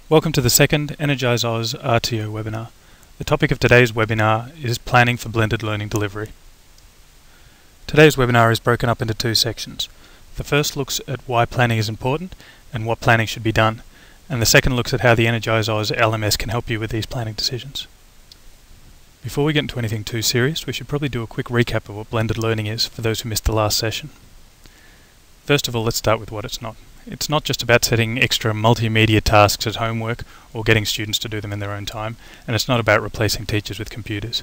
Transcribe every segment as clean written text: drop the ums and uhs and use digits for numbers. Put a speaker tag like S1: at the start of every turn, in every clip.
S1: Welcome to the second EnergiseOz RTO webinar. The topic of today's webinar is planning for blended learning delivery. Today's webinar is broken up into two sections. The first looks at why planning is important and what planning should be done, and the second looks at how the EnergiseOz LMS can help you with these planning decisions. Before we get into anything too serious, we should probably do a quick recap of what blended learning is for those who missed the last session. First of all, let's start with what it's not. It's not just about setting extra multimedia tasks as homework or getting students to do them in their own time, and it's not about replacing teachers with computers.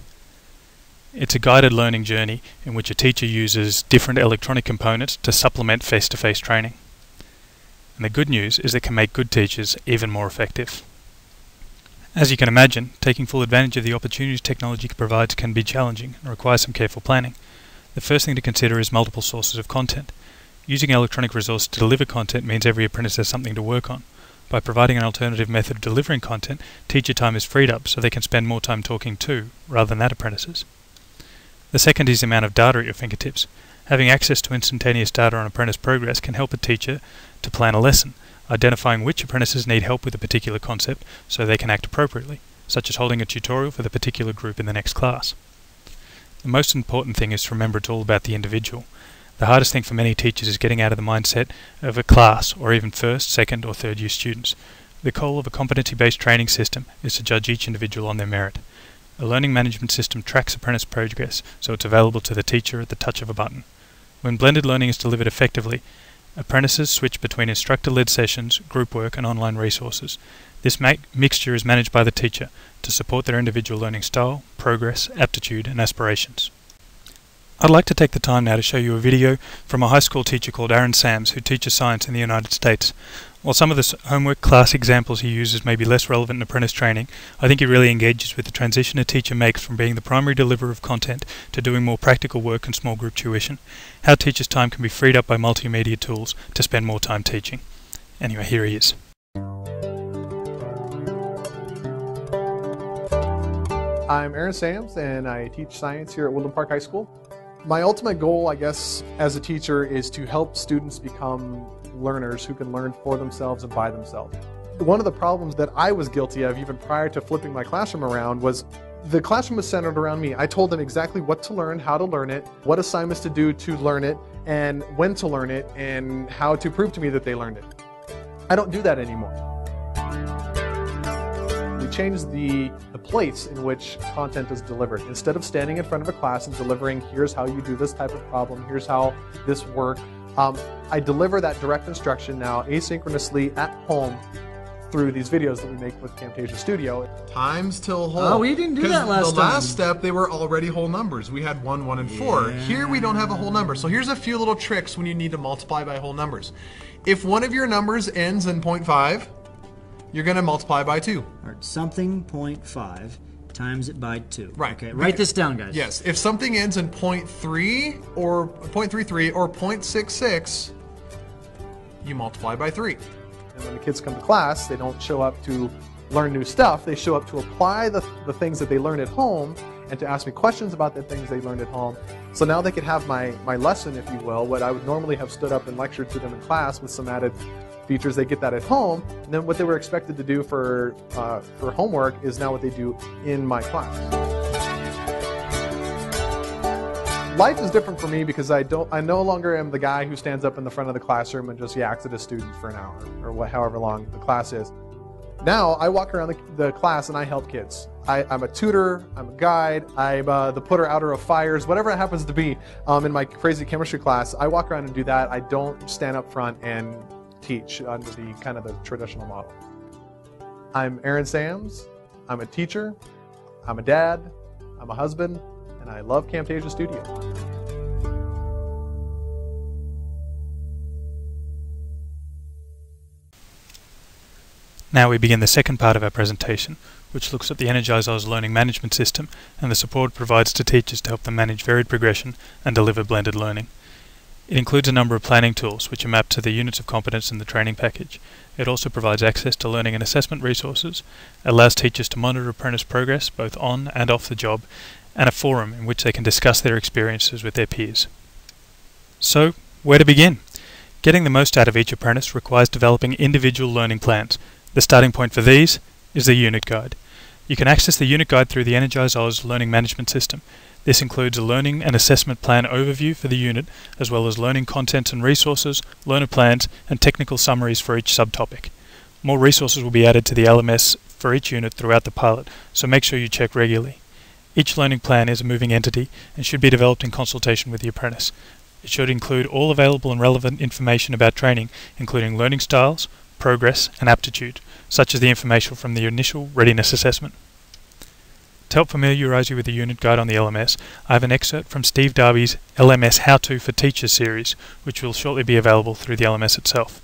S1: It's a guided learning journey in which a teacher uses different electronic components to supplement face-to-face training. And the good news is it can make good teachers even more effective. As you can imagine, taking full advantage of the opportunities technology provides can be challenging and requires some careful planning. The first thing to consider is multiple sources of content. Using electronic resources to deliver content means every apprentice has something to work on. By providing an alternative method of delivering content, teacher time is freed up so they can spend more time talking to, rather than at apprentices. The second is the amount of data at your fingertips. Having access to instantaneous data on apprentice progress can help a teacher to plan a lesson, identifying which apprentices need help with a particular concept so they can act appropriately, such as holding a tutorial for the particular group in the next class. The most important thing is to remember it's all about the individual. The hardest thing for many teachers is getting out of the mindset of a class or even first, second or third year students. The goal of a competency-based training system is to judge each individual on their merit. A learning management system tracks apprentice progress so it's available to the teacher at the touch of a button. When blended learning is delivered effectively, apprentices switch between instructor-led sessions, group work and online resources. This mixture is managed by the teacher to support their individual learning style, progress, aptitude and aspirations. I'd like to take the time now to show you a video from a high school teacher called Aaron Sams who teaches science in the United States. While some of the homework class examples he uses may be less relevant in apprentice training, I think he really engages with the transition a teacher makes from being the primary deliverer of content to doing more practical work and small group tuition, how teachers' time can be freed up by multimedia tools to spend more time teaching. Anyway, here he is.
S2: I'm Aaron Sams and I teach science here at Woodland Park High School. My ultimate goal, I guess, as a teacher is to help students become learners who can learn for themselves and by themselves. One of the problems that I was guilty of even prior to flipping my classroom around was the classroom was centered around me. I told them exactly what to learn, how to learn it, what assignments to do to learn it, and when to learn it, and how to prove to me that they learned it. I don't do that anymore. We changed the place in which content is delivered. Instead of standing in front of a class and delivering, here's how you do this type of problem, here's how this works, I deliver that direct instruction now asynchronously at home through these videos that we make with Camtasia Studio.
S3: Times till whole.
S4: Oh, we didn't do that last time.
S3: The last step, they were already whole numbers. We had 1, 1, and 4. Here we don't have a whole number. So here's a few little tricks when you need to multiply by whole numbers. If one of your numbers ends in 0.5, you're going to multiply by 2.
S4: Or something 0.5 times it by 2.
S3: Right.
S4: Okay, write this down, guys.
S3: Yes. If something ends in 0.3 or 0.33 or 0.66, you multiply by 3.
S2: And when the kids come to class, they don't show up to learn new stuff. They show up to apply the things that they learn at home and to ask me questions about the things they learned at home. So now they could have my lesson, if you will, what I would normally have stood up and lectured to them in class with some added features. They get that at home, and then what they were expected to do for homework is now what they do in my class. Life is different for me because I no longer am the guy who stands up in the front of the classroom and just yaks at a student for an hour or however long the class is. Now I walk around the class and I help kids. I'm a tutor, I'm a guide, I'm the putter-outer of fires, whatever it happens to be in my crazy chemistry class. I walk around and do that. I don't stand up front and teach under the kind of the traditional model. I'm Aaron Sams. I'm a teacher, I'm a dad, I'm a husband, and I love Camtasia Studio.
S1: Now we begin the second part of our presentation, which looks at the EnergiseOz learning management system and the support it provides to teachers to help them manage varied progression and deliver blended learning. It includes a number of planning tools which are mapped to the units of competence in the training package. It also provides access to learning and assessment resources, allows teachers to monitor apprentice progress both on and off the job, and a forum in which they can discuss their experiences with their peers. So, where to begin? Getting the most out of each apprentice requires developing individual learning plans. The starting point for these is the unit guide. You can access the unit guide through the EnergiseOz learning management system. This includes a learning and assessment plan overview for the unit, as well as learning content and resources, learner plans, and technical summaries for each subtopic. More resources will be added to the LMS for each unit throughout the pilot, so make sure you check regularly. Each learning plan is a moving entity and should be developed in consultation with the apprentice. It should include all available and relevant information about training, including learning styles, progress, and aptitude, such as the information from the initial readiness assessment. To help familiarise you with the unit guide on the LMS, I have an excerpt from Steve Darby's LMS How-To for Teachers series, which will shortly be available through the LMS itself.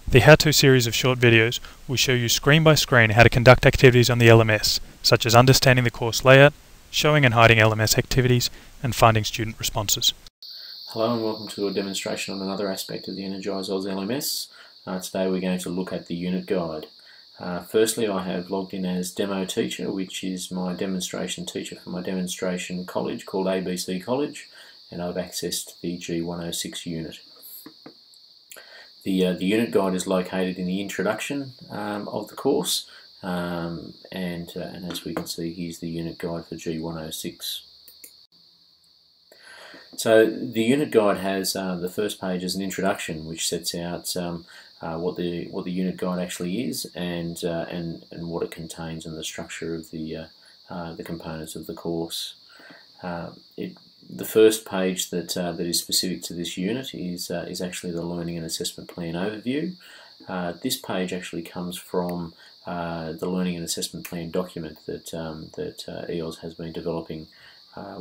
S1: The How-To series of short videos will show you screen by screen how to conduct activities on the LMS, such as understanding the course layout, showing and hiding LMS activities, and finding student responses.
S5: Hello and welcome to a demonstration on another aspect of the EnergiseOz LMS. Today we're going to look at the unit guide. Firstly, I have logged in as demo teacher, which is my demonstration teacher for my demonstration college called ABC College, and I've accessed the G106 unit. The unit guide is located in the introduction of the course, and as we can see, here's the unit guide for G106. So the unit guide has the first page as an introduction, which sets out what the unit guide actually is and what it contains and the structure of the components of the course. The first page that is specific to this unit is actually the learning and assessment plan overview. This page actually comes from the learning and assessment plan document that EOS has been developing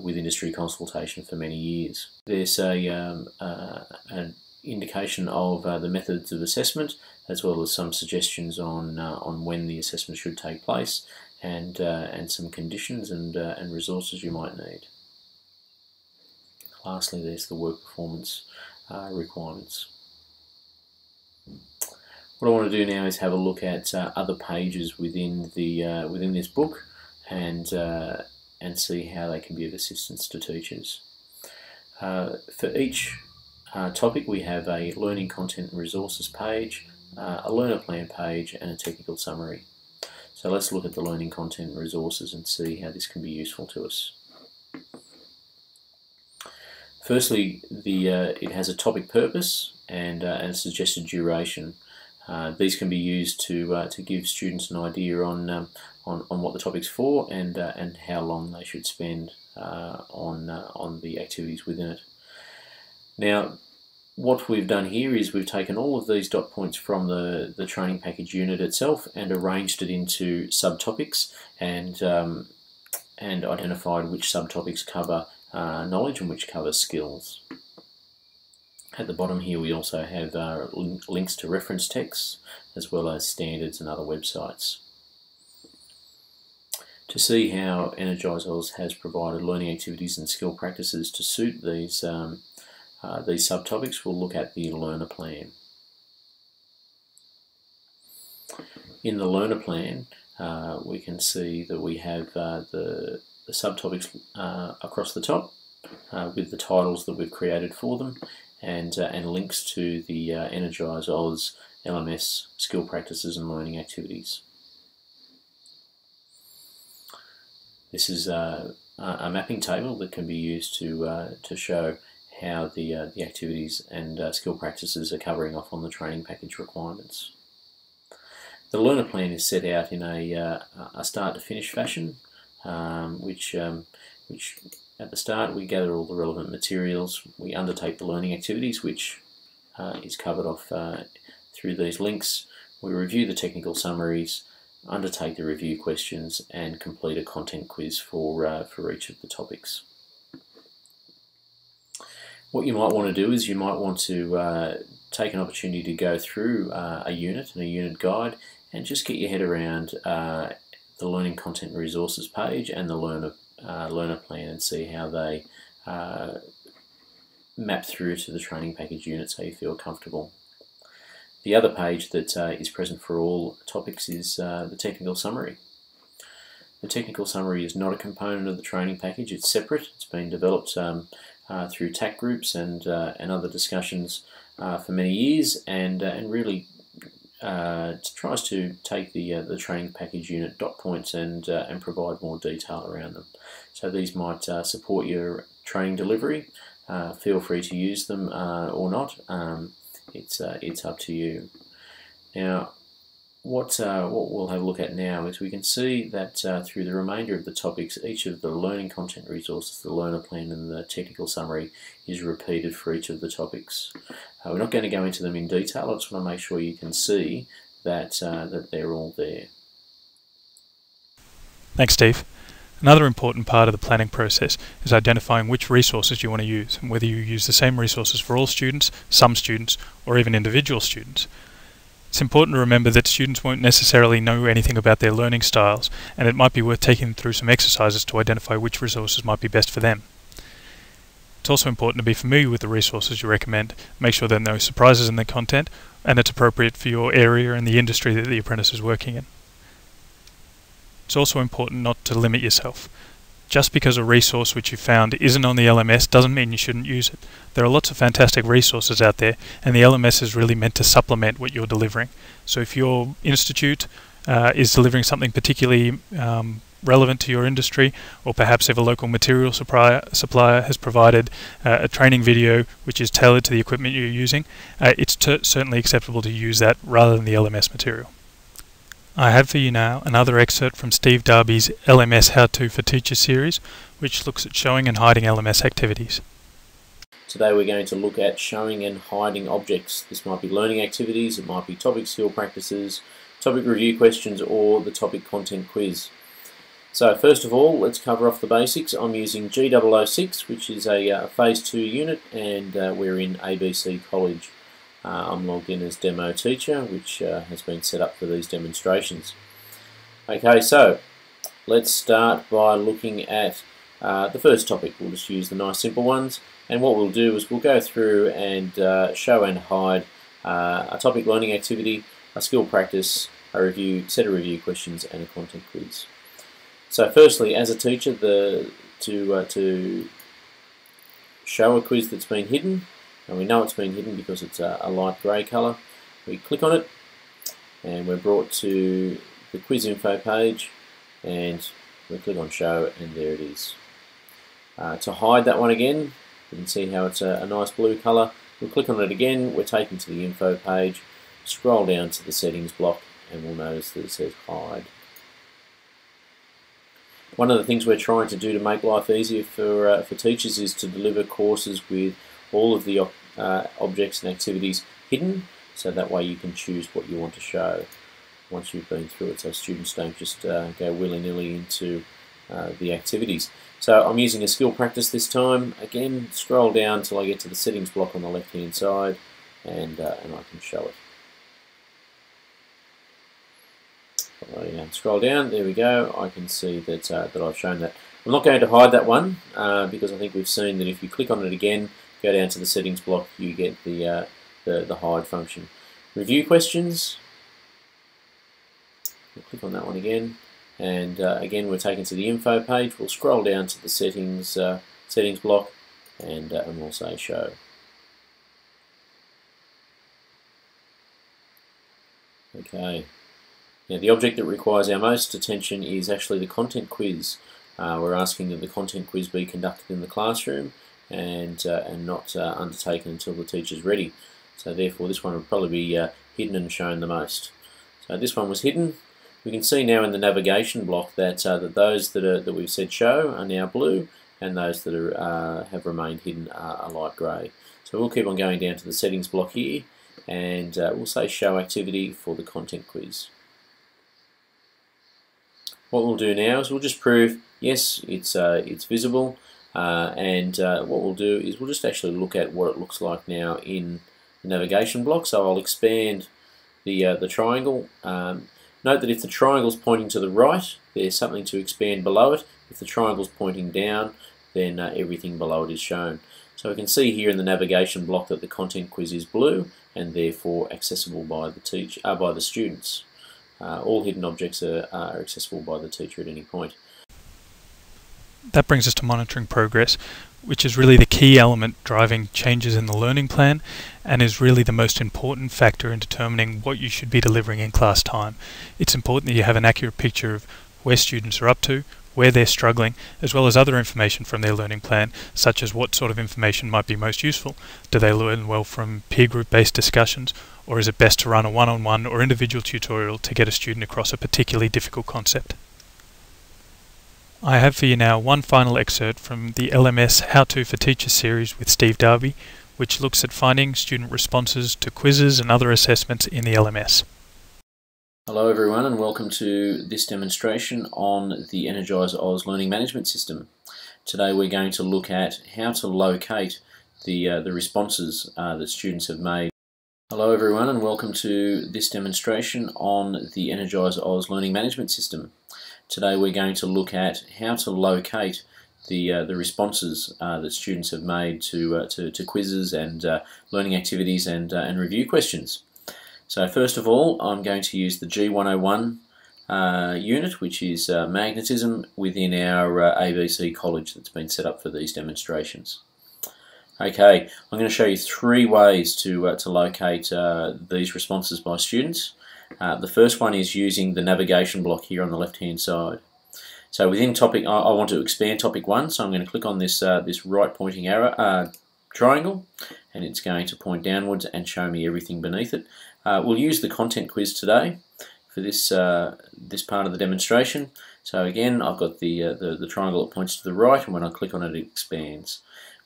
S5: with industry consultation for many years. There's an indication of the methods of assessment, as well as some suggestions on when the assessment should take place, and some conditions and resources you might need. Lastly, there's the work performance requirements. What I want to do now is have a look at other pages within this book and see how they can be of assistance to teachers. For each topic, we have a learning content and resources page, a learner plan page, and a technical summary. So let's look at the learning content and resources and see how this can be useful to us. Firstly, it has a topic purpose and a suggested duration. These can be used to give students an idea on what the topic's for and how long they should spend on the activities within it. Now, what we've done here is we've taken all of these dot points from the training package unit itself and arranged it into subtopics and identified which subtopics cover knowledge and which cover skills. At the bottom here we also have links to reference texts as well as standards and other websites. To see how EnergiseOz has provided learning activities and skill practices to suit these subtopics, we'll look at the learner plan. In the learner plan, we can see that we have the subtopics across the top with the titles that we've created for them and links to the EnergiseOz LMS skill practices and learning activities. This is a mapping table that can be used to show how the activities and skill practices are covering off on the training package requirements. The learner plan is set out in a start to finish fashion, which at the start we gather all the relevant materials, we undertake the learning activities, which is covered off through these links, we review the technical summaries, undertake the review questions, and complete a content quiz for each of the topics. What you might want to do is you might want to take an opportunity to go through a unit and a unit guide and just get your head around the learning content and resources page and the learner plan and see how they map through to the training package unit so you feel comfortable. The other page that is present for all topics is the technical summary. The technical summary is not a component of the training package, it's separate. It's been developed through TAC groups and other discussions for many years and really tries to take the training package unit dot points and provide more detail around them. So these might support your training delivery. Feel free to use them or not. It's up to you. Now, what we'll have a look at now is we can see that through the remainder of the topics, each of the learning content resources, the learner plan and the technical summary is repeated for each of the topics. We're not going to go into them in detail. I just want to make sure you can see that, that they're all there.
S1: Thanks, Steve. Another important part of the planning process is identifying which resources you want to use and whether you use the same resources for all students, some students, or even individual students. It's important to remember that students won't necessarily know anything about their learning styles, and it might be worth taking them through some exercises to identify which resources might be best for them. It's also important to be familiar with the resources you recommend, make sure there are no surprises in the content, and it's appropriate for your area and the industry that the apprentice is working in. It's also important not to limit yourself. Just because a resource which you found isn't on the LMS doesn't mean you shouldn't use it. There are lots of fantastic resources out there, and the LMS is really meant to supplement what you're delivering. So if your institute is delivering something particularly relevant to your industry, or perhaps if a local material supplier has provided a training video which is tailored to the equipment you're using, it's certainly acceptable to use that rather than the LMS material. I have for you now another excerpt from Steve Darby's LMS How-To for Teachers series, which looks at showing and hiding LMS activities.
S5: Today we're going to look at showing and hiding objects. This might be learning activities, it might be topic skill practices, topic review questions, or the topic content quiz. So first of all, let's cover off the basics. I'm using G006, which is a Phase 2 unit, and we're in ABC College. I'm logged in as demo teacher, which has been set up for these demonstrations. Okay, so let's start by looking at the first topic. We'll just use the nice simple ones, and what we'll do is we'll go through and show and hide a topic learning activity, a skill practice, a review, set of review questions, and a content quiz. So firstly, as a teacher, to show a quiz that's been hidden, and we know it's been hidden because it's a light grey colour, we click on it and we're brought to the quiz info page, and we click on show, and there it is. To hide that one again, you can see how it's a nice blue colour. We'll click on it again, we're taken to the info page, scroll down to the settings block, and we'll notice that it says hide. One of the things we're trying to do to make life easier for teachers is to deliver courses with all of the objects and activities hidden, so that way you can choose what you want to show once you've been through it, so students don't just go willy-nilly into the activities. So I'm using a skill practice this time. Again, scroll down until I get to the settings block on the left-hand side, and I can show it. Scroll down, there we go, I can see that, that I've shown that. I'm not going to hide that one because I think we've seen that if you click on it again, go down to the settings block, you get the hide function. Review questions, we'll click on that one again, and again we're taken to the info page. We'll scroll down to the settings block, and we'll say show. Okay. Now the object that requires our most attention is actually the content quiz. We're asking that the content quiz be conducted in the classroom and not undertaken until the teacher's ready. So therefore this one would probably be hidden and shown the most. So this one was hidden. We can see now in the navigation block that that those that we've said show are now blue, and those that are, have remained hidden are light grey. So we'll keep on going down to the settings block here, and we'll say show activity for the content quiz. What we'll do now is we'll just prove yes, it's visible, and what we'll do is we'll just actually look at what it looks like now in the navigation block. So I'll expand the triangle. Note that if the triangle's pointing to the right, there's something to expand below it. If the triangle's pointing down, then everything below it is shown. So we can see here in the navigation block that the content quiz is blue and therefore accessible by the students. All hidden objects are accessible by the teacher at any point.
S1: That brings us to monitoring progress. which is really the key element driving changes in the learning plan and is really the most important factor in determining what you should be delivering in class time. It's important that you have an accurate picture of where students are up to, where they're struggling, as well as other information from their learning plan, such as what sort of information might be most useful. Do they learn well from peer group based discussions, or is it best to run a one-on-one or individual tutorial to get a student across a particularly difficult concept? I have for you now one final excerpt from the LMS How To for Teachers series with Steve Darby, which looks at finding student responses to quizzes and other assessments in the LMS.
S5: Hello everyone, and welcome to this demonstration on the EnergiseOz Learning Management System. Today we're going to look at how to locate the responses that students have made. Hello everyone, and welcome to this demonstration on the EnergiseOz Learning Management System. Today we're going to look at how to locate the responses that students have made to quizzes and learning activities and review questions. So first of all, I'm going to use the G101 unit, which is magnetism within our ABC college that's been set up for these demonstrations. Okay, I'm going to show you three ways to locate these responses by students. The first one is using the navigation block here on the left hand side. So within topic, I want to expand topic 1, so I'm going to click on this this right pointing arrow triangle, and it's going to point downwards and show me everything beneath it. We'll use the content quiz today for this this part of the demonstration. So again, I've got the triangle that points to the right, and when I click on it, it expands.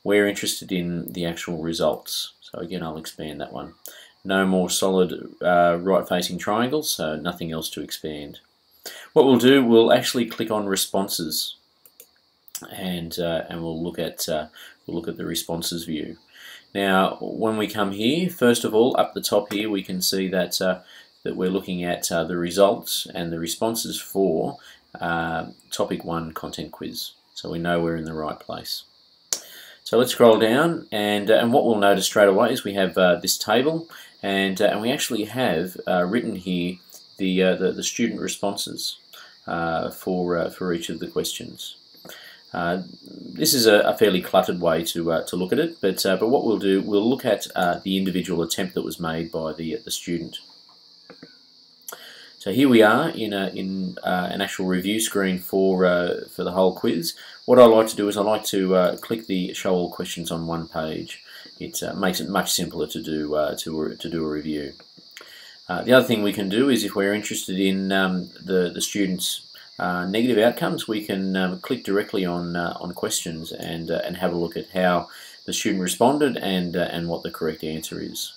S5: We're interested in the actual results, so again I'll expand that one. No more solid right-facing triangles, so nothing else to expand. What we'll do, we'll actually click on responses, and we'll look at the responses view. Now, when we come here, first of all, up the top here, we can see that that we're looking at the results and the responses for topic 1 content quiz. So we know we're in the right place. So let's scroll down, and what we'll notice straight away is we have this table, and we actually have written here the student responses for each of the questions. This is a fairly cluttered way to look at it, but what we'll do, we'll look at the individual attempt that was made by the student. So here we are in an actual review screen for the whole quiz. What I like to do is I like to click the Show All Questions on one page. It makes it much simpler to do a review. The other thing we can do is, if we're interested in the students' negative outcomes, we can click directly on questions and have a look at how the student responded and what the correct answer is.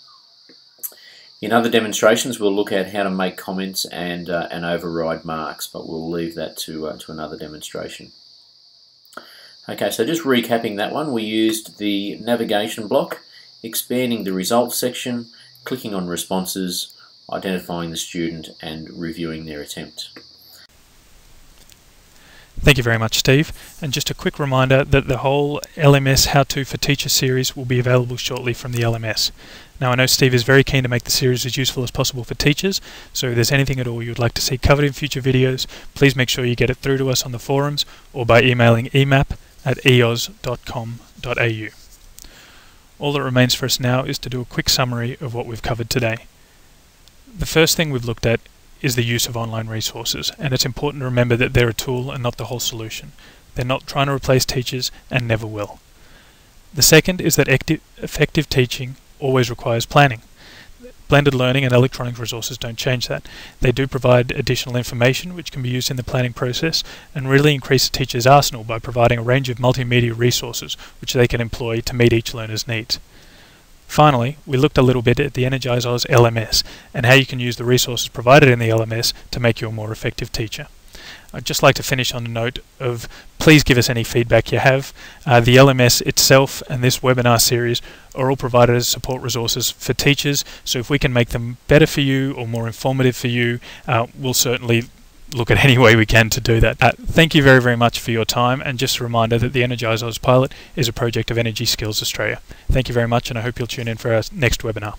S5: In other demonstrations, we'll look at how to make comments and override marks, but we'll leave that to another demonstration. Okay, so just recapping that one, we used the navigation block, expanding the results section, clicking on responses, identifying the student, and reviewing their attempt.
S1: Thank you very much, Steve. And just a quick reminder that the whole LMS How To for Teachers series will be available shortly from the LMS. Now, I know Steve is very keen to make the series as useful as possible for teachers, so if there's anything at all you'd like to see covered in future videos, please make sure you get it through to us on the forums or by emailing emap@eoz.com.au. All that remains for us now is to do a quick summary of what we've covered today. The first thing we've looked at is the use of online resources, and it's important to remember that they're a tool and not the whole solution. They're not trying to replace teachers and never will. The second is that effective teaching always requires planning. Blended learning and electronic resources don't change that. They do provide additional information which can be used in the planning process and really increase a teacher's arsenal by providing a range of multimedia resources which they can employ to meet each learner's needs. Finally, we looked a little bit at the EnergiseOz LMS and how you can use the resources provided in the LMS to make you a more effective teacher. I'd just like to finish on a note of please give us any feedback you have. The LMS itself and this webinar series are all provided as support resources for teachers, so if we can make them better for you or more informative for you, we'll certainly look at any way we can to do that. Thank you very, very much for your time, and just a reminder that the EnergiseOz pilot is a project of Energy Skills Australia. Thank you very much, and I hope you'll tune in for our next webinar.